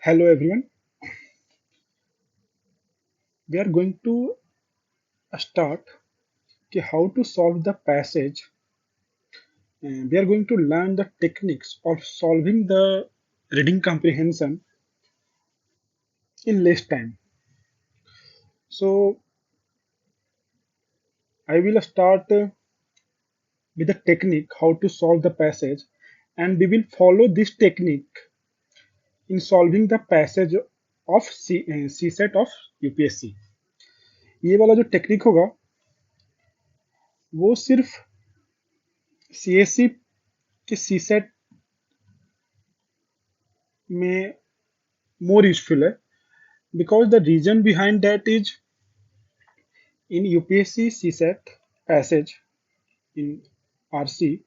Hello everyone. We are going to start how to solve the passage. We are going to learn the techniques of solving the reading comprehension in less time. So I will start with the technique how to solve the passage, and we will follow this technique in solving the passage of CSAT of UPSC. ये वाला जो technique होगा वो सिर्फ CSE के CSAT में more useful है, because the reason behind that is in UPSC CSAT passage in RC,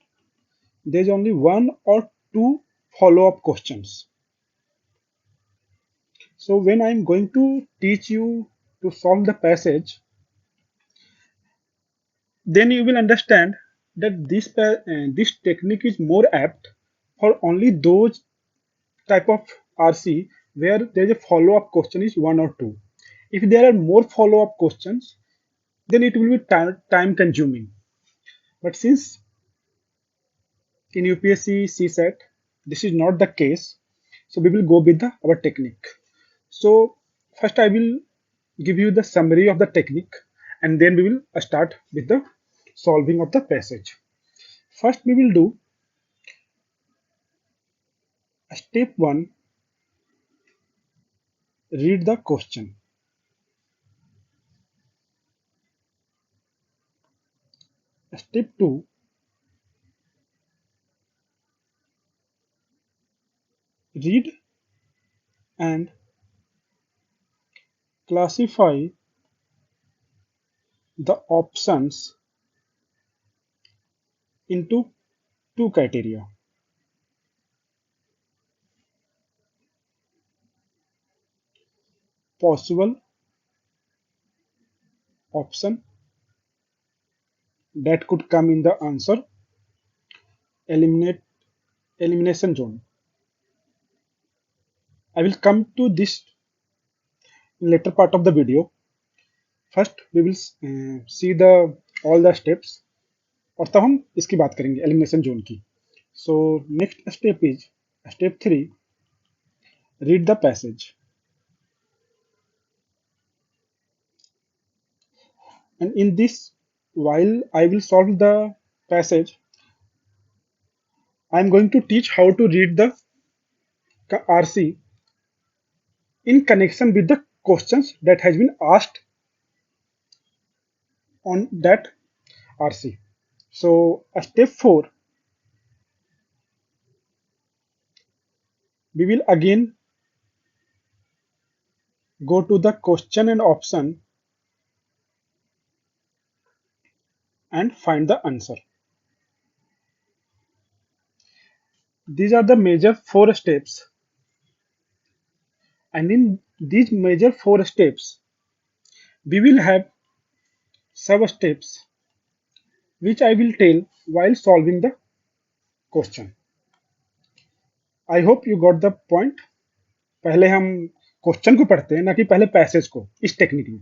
there is only one or two follow-up questions. So when I am going to teach you to solve the passage, then you will understand that this technique is more apt for only those type of RC where there is a follow-up question is one or two. If there are more follow-up questions, then it will be time consuming. But since in UPSC CSAT this is not the case, so we will go with our technique. So first I will give you the summary of the technique, and then we will start with the solving of the passage. First we will do step 1, read the question. Step 2, read and classify the options into two criteria: possible option that could come in the answer, elimination zone. I will come to this in later part of the video. First we will see the all the steps, और तब हम इसकी बात करेंगे elimination zone की. So next step is step 3, read the passage. And in this, while I will solve the passage, I am going to teach how to read the RC in connection with the questions that has been asked on that RC. So step 4, we will again go to the question and option and find the answer. These are the major 4 steps, and in these major 4 steps we will have sub steps which I will tell while solving the question. I hope you got the point. पहले हम question को पढ़ते हैं, ना कि पहले passage को. इस टेक्निक में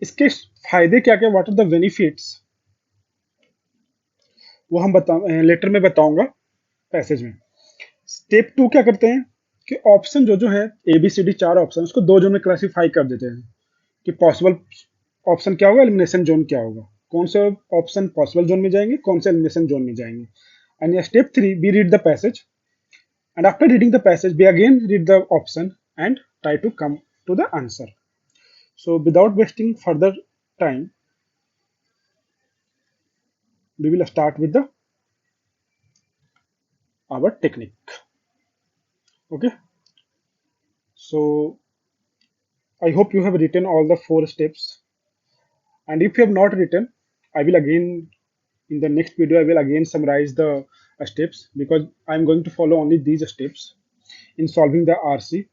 इसके फायदे क्या क्या, व्हाट आर द बेनिफिट्स, वो हम लेटर में बताऊंगा पैसेज में. स्टेप 2 क्या करते हैं कि ऑप्शन जो जो है ABCD 4 ऑप्शन, उसको 2 जोन में क्लासिफाई कर देते हैं कि पॉसिबल ऑप्शन क्या होगा, एलिमिनेशन जोन क्या होगा, कौन से ऑप्शन पॉसिबल जोन में जाएंगे, कौन से एलिमिनेशन जोन में जाएंगे. And step 3, we read the passage, and after reading the passage we again read the option and try to come to the answer. So without wasting further time, we will start with our technique. Okay, so I hope you have written all the 4 steps, and if you have not written, I will again in the next video I will again summarize the steps, because I am going to follow only these steps in solving the RC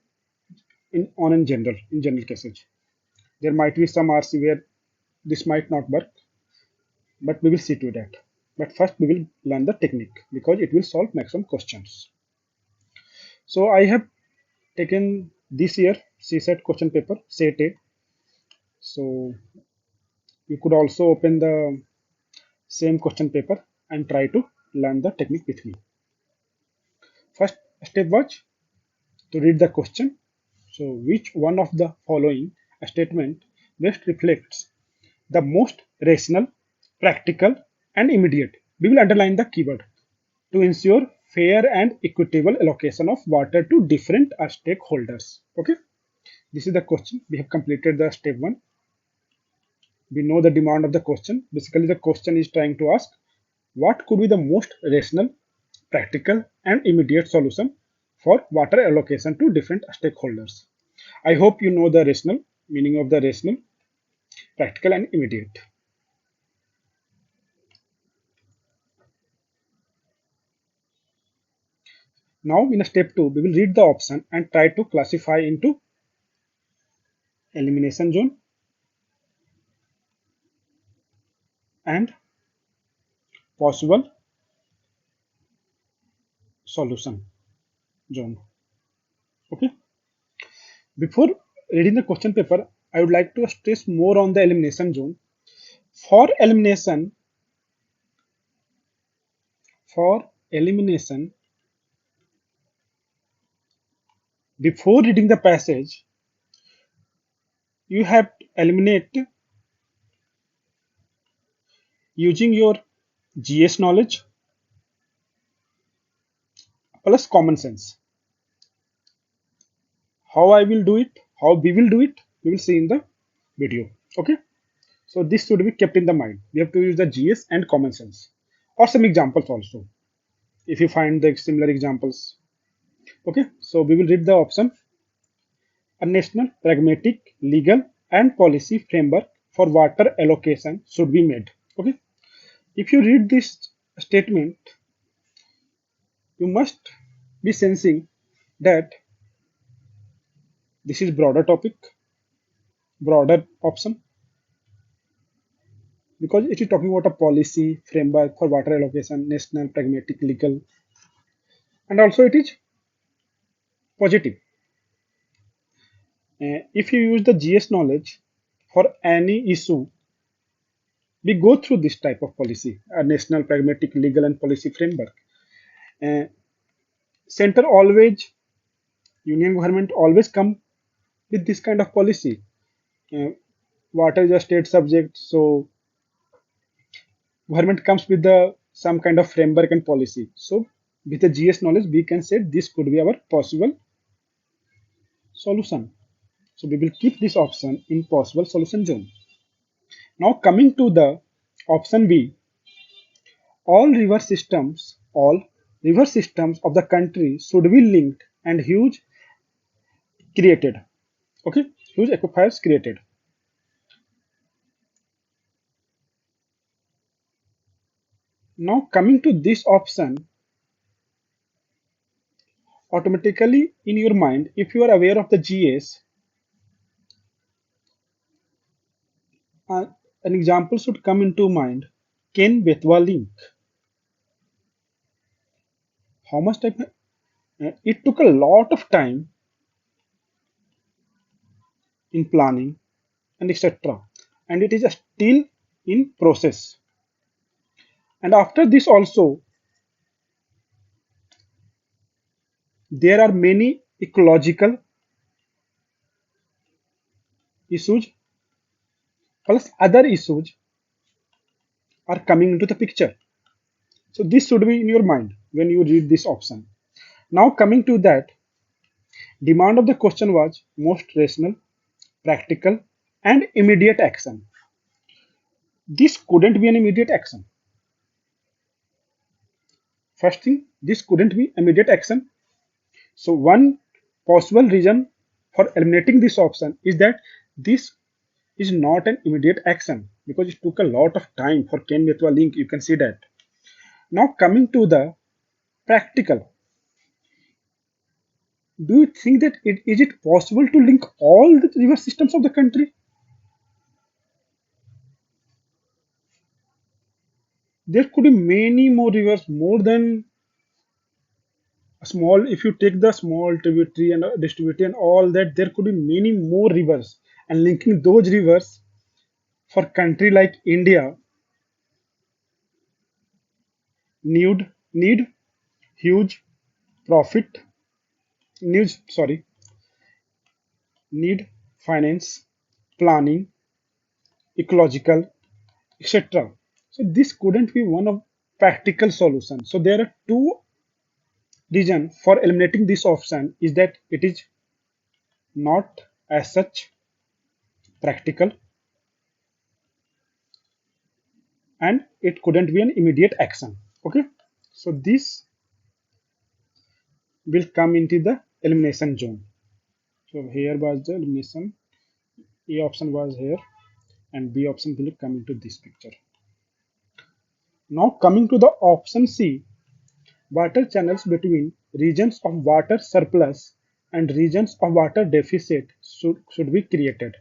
in general cases. There might be some RC where this might not work, but we will see to that. But first we will learn the technique, because it will solve maximum questions. So I have taken this year CSAT question paper, CSAT. So you could also open the same question paper and try to learn the technique with me. First step was to read the question. So which one of the following statement best reflects the most rational, practical, and immediate? We will underline the keyword to ensure fair and equitable allocation of water to different stakeholders. Okay, this is the question. We have completed the step one. We know the demand of the question. Basically, the question is trying to ask what could be the most rational, practical, and immediate solution for water allocation to different stakeholders. I hope you know the rational, meaning of the rational, practical, and immediate. Now, in step 2, we will read the option and try to classify into elimination zone and possible solution zone. Okay. Before reading the question paper, I would like to stress more on the elimination zone. For elimination, for elimination, before reading the passage, you have to eliminate using your GS knowledge plus common sense. How I will do it, how we will do it, we will see in the video. Okay. So this should be kept in the mind. We have to use the GS and common sense or some examples also if you find the similar examples. Okay. So we will read the option. A national, pragmatic, legal, and policy framework for water allocation should be made. Okay. If you read this statement, you must be sensing that this is broader topic, broader option, because it is talking about a policy framework for water allocation, national, pragmatic, legal, and also it is positive. If you use the GS knowledge for any issue, we go through this type of policy, a national, pragmatic, legal, and policy framework. Uh, Center always, union government always come with this kind of policy. Uh, Water is a state subject, so government comes with the some kind of framework and policy. So with the GS knowledge, we can say this could be our possible solution. So we will keep this option in possible solution zone. Now coming to the option B, all river systems of the country should be linked and huge created. Okay, huge aquifers created. Now coming to this option, automatically in your mind, if you are aware of the GS, uh, an example should come into mind. Ken Betwa link. How much time? It took a lot of time in planning and etc. And it is still in process. And after this also, there are many ecological issues plus other issues are coming into the picture. So this should be in your mind when you read this option. Now coming to that, demand of the question was most rational, practical, and immediate action. This couldn't be an immediate action. First thing, this couldn't be immediate action. So one possible reason for eliminating this option is that this is not an immediate action because it took a lot of time for Ken Betwa link. You can see that. Now coming to the practical, do you think that is it possible to link all the river systems of the country? There could be many more rivers, more than small, if you take the small tributary and distributary and all that, there could be many more rivers, and linking those rivers for country like India need huge profit, need need finance, planning, ecological, etc. So this couldn't be one of practical solution. So there are two reasons for eliminating this option, is that it is not as such practical, and it couldn't be an immediate action. Okay, so this will come into the elimination zone. So here was the elimination. A option was here, and B option will come into this picture. Now coming to the option C, water channels between regions of water surplus and regions of water deficit should be created.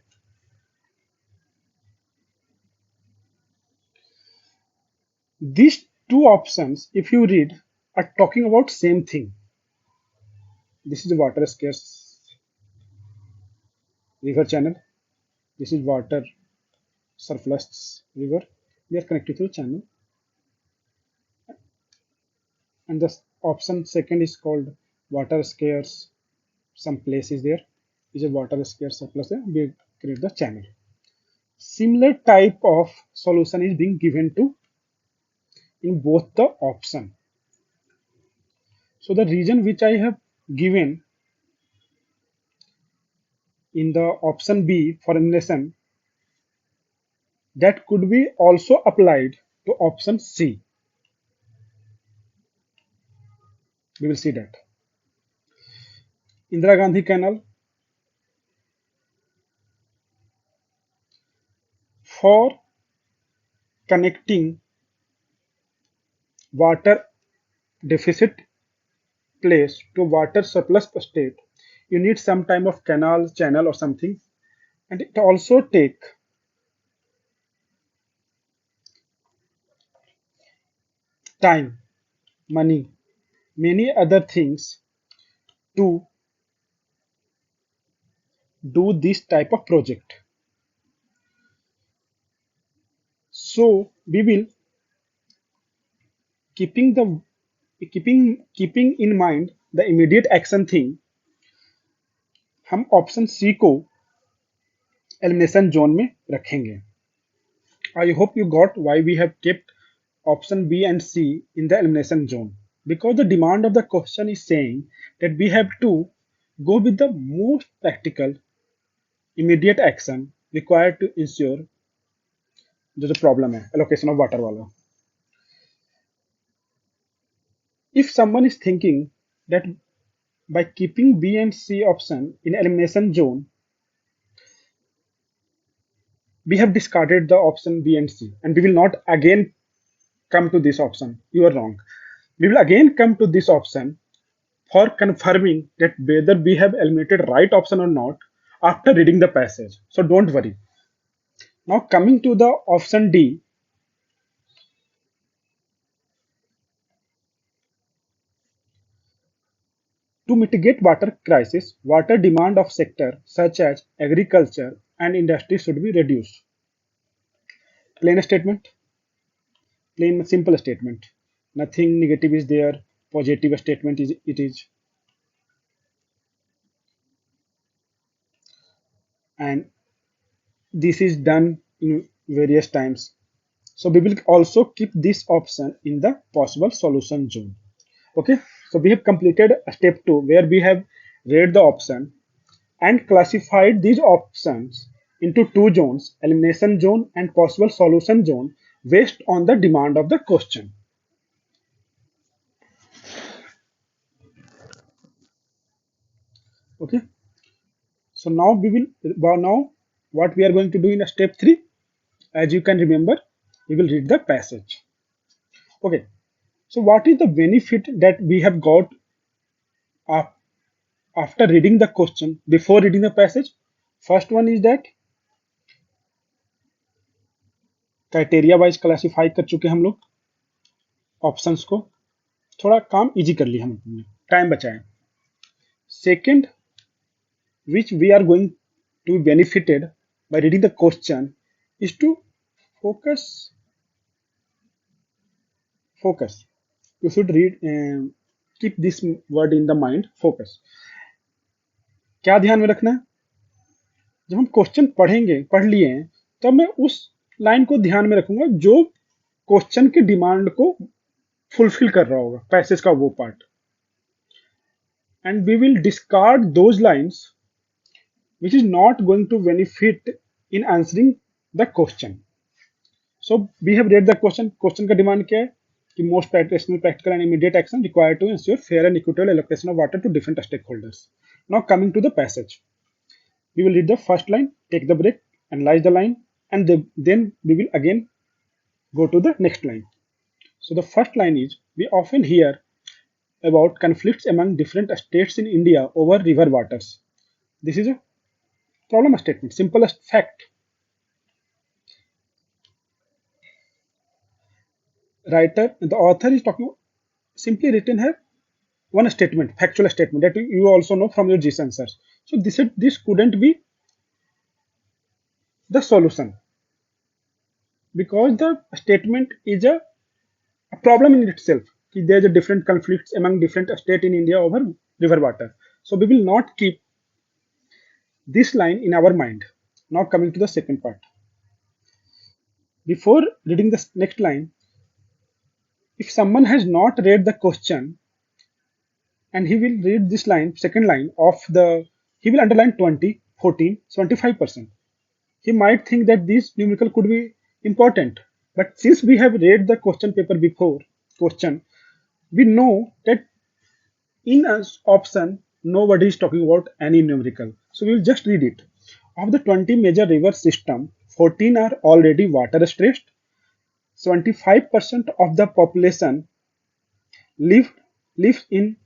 These two options, if you read, are talking about same thing. This is a water scarce river channel. This is water surplus river. They are connected to the channel. And the option second is called water scarce. Some place is there. Is a water scarce surplus there. We create the channel. Similar type of solution is being given to in both the option. So the reason which I have given in the option B for elimination, that could be also applied to option C. We will see that. Indira Gandhi Canal for connecting water deficit place to water surplus state, you need some time of canal, channel or something, and it also take time, money, many other things to do this type of project. So we will keeping in mind the immediate action thing, हम option C को elimination zone में रखेंगे. I hope you got why we have kept option B and C in the elimination zone, because the demand of the question is saying that we have to go with the most practical immediate action required to ensure जो जो problem है allocation of water वाला. If someone is thinking that by keeping B and C option in elimination zone, we have discarded the option B and C and we will not again come to this option, you are wrong. We will again come to this option for confirming that whether we have eliminated right option or not after reading the passage. So don't worry. Now coming to the option D, to mitigate water crisis, water demand of sector such as agriculture and industry should be reduced. Plain statement, plain simple statement. Nothing negative is there. Positive statement is it is, and this is done in various times. So we will also keep this option in the possible solution zone. Okay, so we have completed step 2 where we have read the option and classified these options into two zones, elimination zone and possible solution zone, based on the demand of the question. Okay, so now now what we are going to do in step 3, as you can remember, we will read the passage. Okay, so what is the benefit that we have got after reading the question before reading the passage? First one is that criteria wise classify कर चुके हम लोग options को, थोड़ा काम easy कर लिया हम अपने. टाइम बचाएं. Second, which we are going to be benefited by reading the question, is to focus. Focus. You should read and keep this word in the mind. Focus. क्या ध्यान में रखना है? जब हम क्वेश्चन पढ़ेंगे, पढ़ लिए हैं, तो मैं उस लाइन को ध्यान में रखूंगा जो क्वेश्चन की डिमांड को फुलफिल कर रहा होगा, पैसेज का वो part. And we will discard those lines which is not going to benefit in answering the question. So we have read the question. Question का demand क्या है कि most practical and immediate action required to ensure fair and equitable allocation of water to different stakeholders. Now coming to the passage, we will read the first line, take the break, analyze the line, and then we will again go to the next line. So the first line is, we often hear about conflicts among different states in India over river waters. This is a problem statement, simplest fact. The author is talking, simply written here one statement, factual statement that you also know from your GS answers. So this couldn't be the solution, because the statement is a problem in itself. There's a different conflicts among different states in India over river water. So we will not keep this line in our mind. Now coming to the second part. Before reading the next line, if someone has not read the question and he will read this line, second line of the, he will underline 20, 14, 75%. He might think that this numerical could be important. But since we have read the question paper before, question, we know that in an option, nobody is talking about any numerical. So we will just read it. Of the 20 major river system, 14 are already water stressed. 75% of the population lives in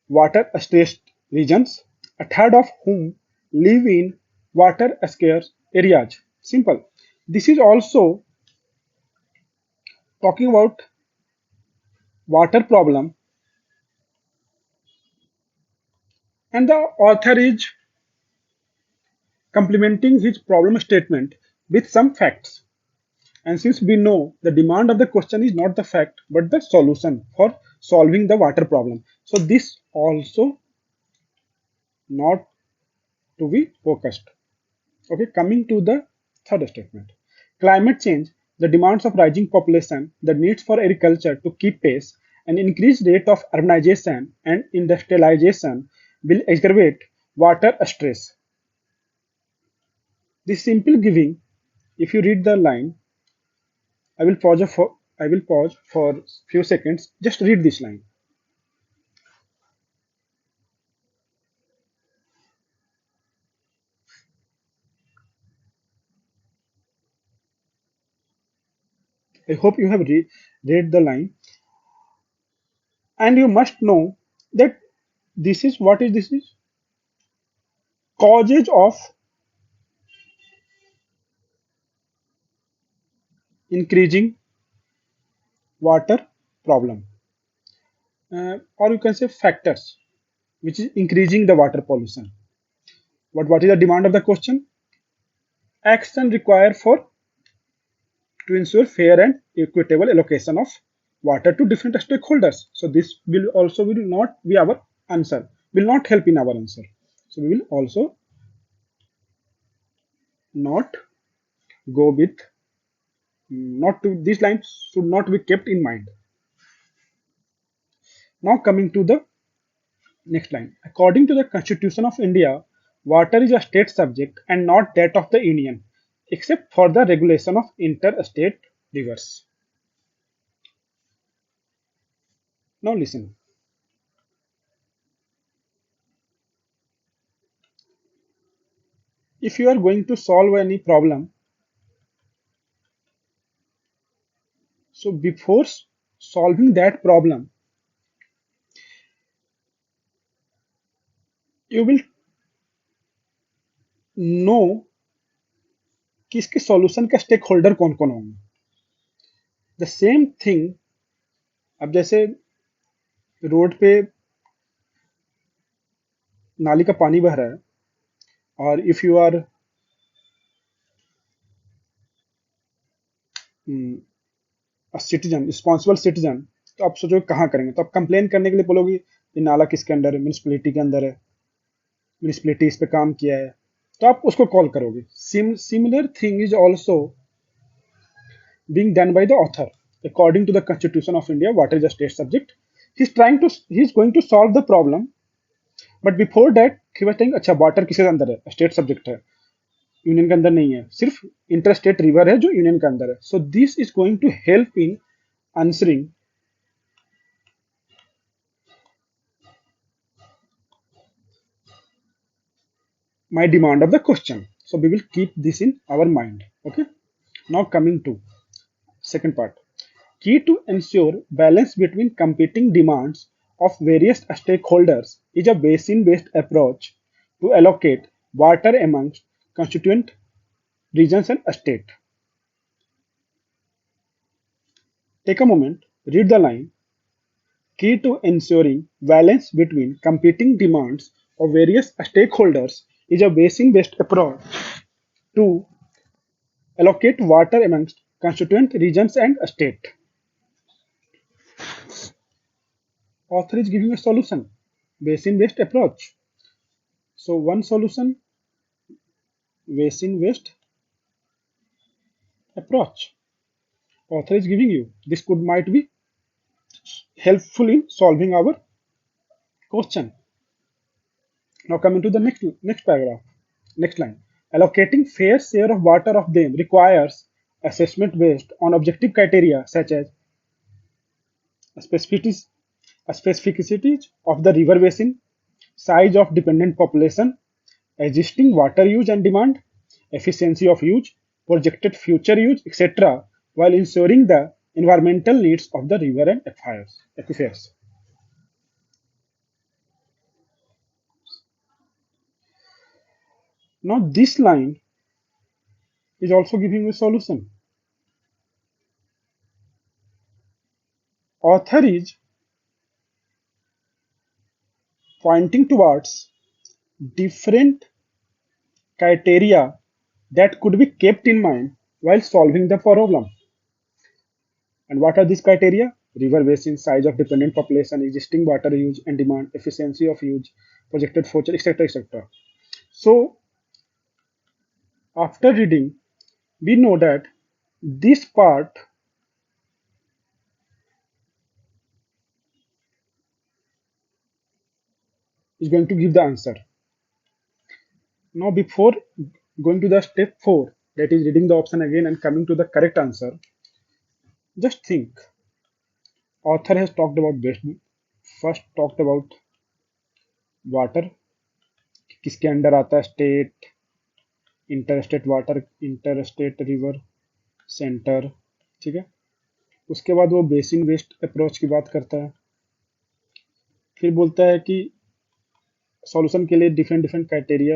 water stressed regions, a third of whom live in water scarce areas. Simple. This is also talking about water problem, and the author is complementing his problem statement with some facts. And since we know the demand of the question is not the fact but the solution for solving the water problem, so this also not to be focused. Okay, coming to the third statement. Climate change, the demands of rising population, the needs for agriculture to keep pace, an increased rate of urbanization and industrialization will aggravate water stress. This simple giving, if you read the line, I will pause for few seconds. Just read this line. I hope you have read the line, and you must know that this is what is this is causes of increasing water problem, or you can say factors which is increasing the water pollution. What is the demand of the question? Action required for to ensure fair and equitable allocation of water to different stakeholders. So this will not be our answer, will not help in our answer. So we will also not go with, not to, these lines should not be kept in mind. Now coming to the next line. According to the Constitution of India, water is a state subject and not that of the Union, except for the regulation of interstate rivers. Now listen. If you are going to solve any problem, so before solving that problem, you will know कि इसके solution का stake holder कौन कौन होंगे. The same thing, अब जैसे road पे नाली का पानी बह रहा है और if you are citizen, responsible citizen, तो आप सोचो कहाँ करेंगे? तो आप कंप्लेन करने के लिए बोलोगे ये नाला किसके अंदर है? म्यूनिसिपैलिटी के अंदर है, म्यूनिसिपैलिटी इस पे काम किया है, तो आप उसको कॉल करोगे। Similar thing is also being done by the author. According to the Constitution of India, water is a state subject. He's going to solve the problem, but before that he was saying अच्छा water किसके अंदर है? State subject है, union के अंदर नहीं है, सिर्फ इंटर स्टेट रिवर है जो यूनियन के अंदर है। So this is going to help in answering my demand of the question. So we will keep this in our mind. Okay. Now coming to second part. Key to ensure balance between competing demands of various stakeholders is a basin-based approach to allocate water amongst constituent regions and state. Take a moment, read the line. Key to ensuring balance between competing demands of various stakeholders is a basin-based approach to allocate water amongst constituent regions and state. Author is giving a solution, basin-based approach. So one solution, basin-based approach. Author is giving you. This could might be helpful in solving our question. Now coming to the next paragraph, next line. Allocating fair share of water of them requires assessment based on objective criteria such as specificities, specificities of the river basin, size of dependent population, existing water use and demand, efficiency of use, projected future use, etc., while ensuring the environmental needs of the river and aquifers. Now, this line is also giving a solution. Author is pointing towards different criteria that could be kept in mind while solving the problem. And what are these criteria? River basin, size of dependent population, existing water use and demand, efficiency of use, projected future, etc. etc. So, after reading, we know that this part is going to give the answer. Now, before going to the step 4, that is reading the option again and coming to the correct answer, just think. Author has talked about first talked about water, किसके under आता है? State, interstate water, interstate river, centre, ठीक है। उसके बाद वो basin based approach की बात करता है, फिर बोलता है कि सॉल्यूशन के लिए डिफरेंट डिफरेंट क्राइटेरिया,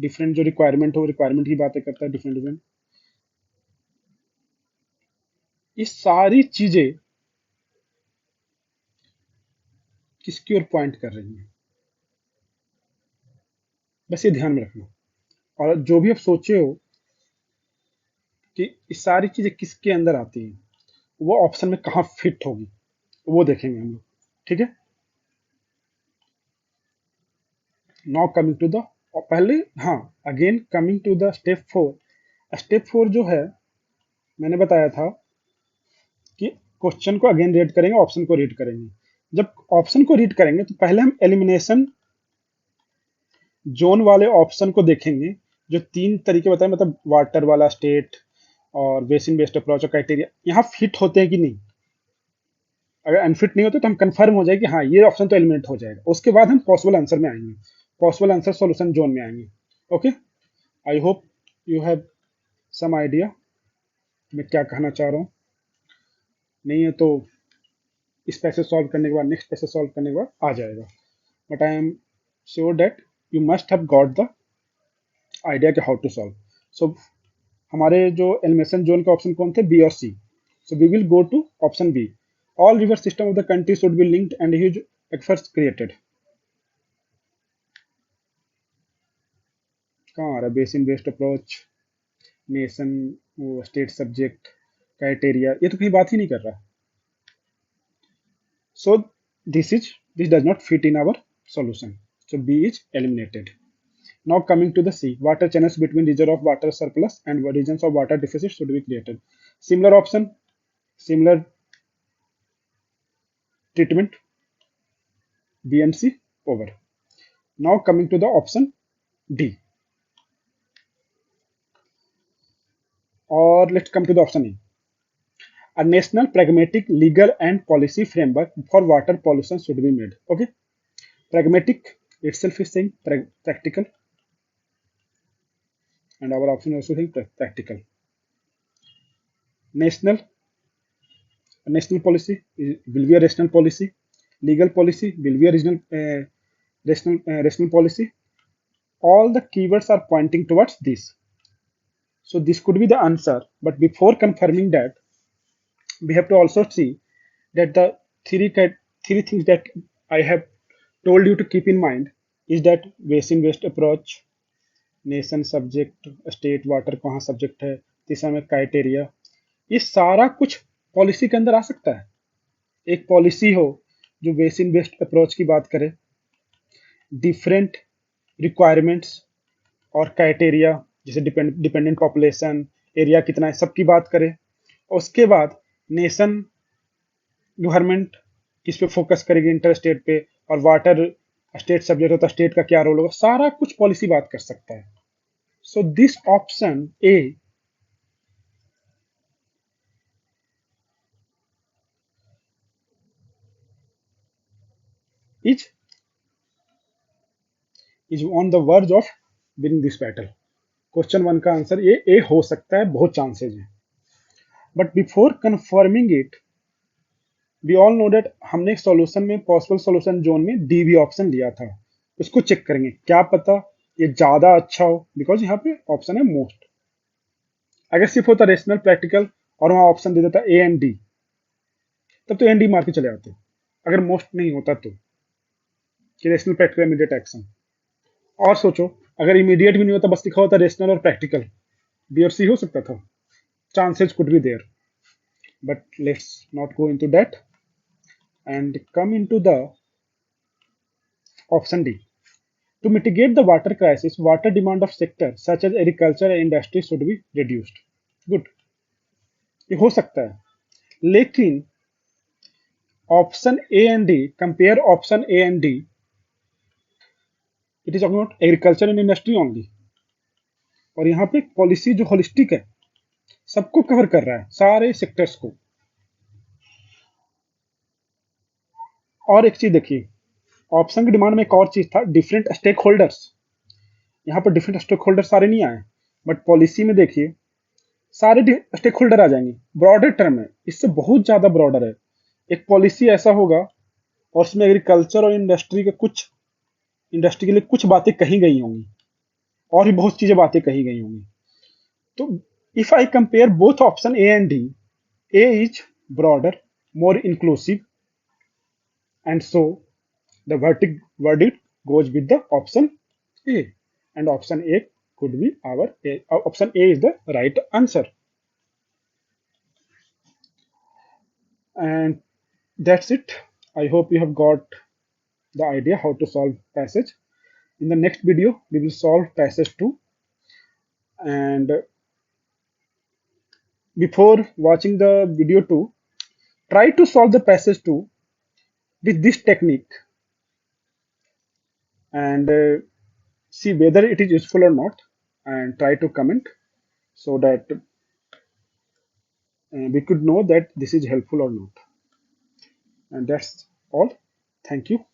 डिफरेंट जो रिक्वायरमेंट हो रिक्वायरमेंट की बातें करता है, डिफरेंट डिफरेंट। ये सारी चीजें किसकी ओर पॉइंट कर रही हैं, बस ये ध्यान में रखना। और जो भी आप सोचे हो कि ये सारी चीजें किसके अंदर आती हैं, वो ऑप्शन में कहाँ फिट होगी, वो देखेंगे हम लोग, ठीक है। नाउ कमिंग टू द पहले, हाँ, again coming to the step 4। Step 4 जो है, मैंने बताया था कि क्वेश्चन को अगेन रीड करेंगे, ऑप्शन को रीड करेंगे। जब ऑप्शन को रीड करेंगे तो पहले हम एलिमिनेशन जोन वाले ऑप्शन को देखेंगे, जो 3 तरीके बताए, मतलब वाटर वाला, स्टेट और बेसिन बेस्ड अप्रोच और क्राइटेरिया, यहाँ फिट होते हैं कि नहीं। अगर अनफिट नहीं होते तो हम कंफर्म हो जाए कि हाँ ये ऑप्शन तो एलिमिनेट हो जाएगा। उसके बाद हम पॉसिबल आंसर में आएंगे, पॉसिबल आंसर सॉल्यूशन जोन में आएंगे। Okay, I hope you have some idea मैं क्या कहना चाह रहा हूँ। नहीं है तो इस पैसे सॉल्व करने के बाद, नेक्स्ट पैसे सॉल्व करने के बाद आ जाएगा, but I am sure that you must have got the idea कि हाउ टू सॉल्व। सो हमारे जो एलिमिनेशन जोन का ऑप्शन कौन थे? बी और सी। So we will go to option B. All river system of the country should be linked and huge aquifers created. कहाँ आ रहा है? Basin based approach, nation, state subject, criteria, ये तो कहीं बात ही नहीं कर रहा. So this does not fit in our solution. So B is eliminated. Now coming to the C, water channels between region of water surplus and regions of water deficit should be created. Similar option, similar treatment, B and C over. Now coming to the option D, or let's come to the option E. A national pragmatic legal and policy framework for water pollution should be made. Okay, pragmatic itself is saying practical, and our option also saying practical. National, a national policy will be a rational policy. Legal policy will be a regional rational policy. All the keywords are pointing towards this. So this could be the answer. But before confirming that, we have to also see that the three things that I have told you to keep in mind is that basin-based approach, nation subject, state water कहाँ subject है, तीसरा में criteria, ये सारा कुछ policy के अंदर आ सकता है. एक पॉलिसी हो जो बेसिन बेस्ड अप्रोच की बात करे, डिफरेंट रिक्वायरमेंट्स और क्राइटेरिया जैसे डिपेंडेंट पॉपुलेशन, एरिया कितना है, सबकी बात करे. और उसके बाद नेशन गवर्नमेंट किस पे फोकस करेगी, इंटर स्टेट पे, और वाटर स्टेट सब्जेक्ट होता है, स्टेट का क्या रोल होगा, सारा कुछ पॉलिसी बात कर सकता है. So this option A is on the verge of winning this battle. Question 1 का आंसर ये ए हो सकता है, बहुत चांसेज है. But before confirming it, we all know that हमने सॉल्यूशन में पॉसिबल सॉल्यूशन जोन में डी भी ऑप्शन लिया था. उसको चेक करेंगे, क्या पता ये ज्यादा अच्छा हो, बिकॉज यहाँ पे ऑप्शन है मोस्ट. अगर सिर्फ होता रेशनल प्रैक्टिकल और वहां ऑप्शन दे देता ए एंड डी, तब तो एन डी मार के चले आते. अगर मोस्ट नहीं होता तो कि रेशनल प्रैक्टिकल इमीडिएट एक्शन. और सोचो, अगर इमीडिएट भी नहीं होता, बस लिखा होता रेशनल और प्रैक्टिकल, बी और सी हो सकता था. Chances could be there. But let's not go into that and come into the option D. To mitigate the water crisis, water demand of sectors such as agriculture and industry should be reduced. Good. ये हो सकता है, लेकिन option A and D, compare option A and D, it is about agriculture and industry only. और यहाँ पे policy जो holistic है, सबको कवर कर रहा है, सारे सेक्टर्स को. और एक चीज देखिए, ऑप्शन की डिमांड में एक और चीज था, डिफरेंट स्टेक होल्डर्स. यहाँ पर डिफरेंट स्टेक होल्डर सारे नहीं आए, बट पॉलिसी में देखिए सारे स्टेक होल्डर आ जाएंगे. ब्रॉडर टर्म है, इससे बहुत ज्यादा ब्रॉडर है. एक पॉलिसी ऐसा होगा और उसमें एग्रीकल्चर और इंडस्ट्री के लिए कुछ बातें कही गई होंगी, और भी बहुत चीजें बातें कही गई होंगी. तो if I compare both option A and D, A is broader, more inclusive, and so the verdict goes with the option A, and option A could be option A is the right answer. And that's it. I hope you have got the idea how to solve passage. In the next video we will solve passage 2, and before watching the video 2, try to solve the passage 2 with this technique and see whether it is useful or not, and try to comment so that we could know that this is helpful or not. And that's all. Thank you.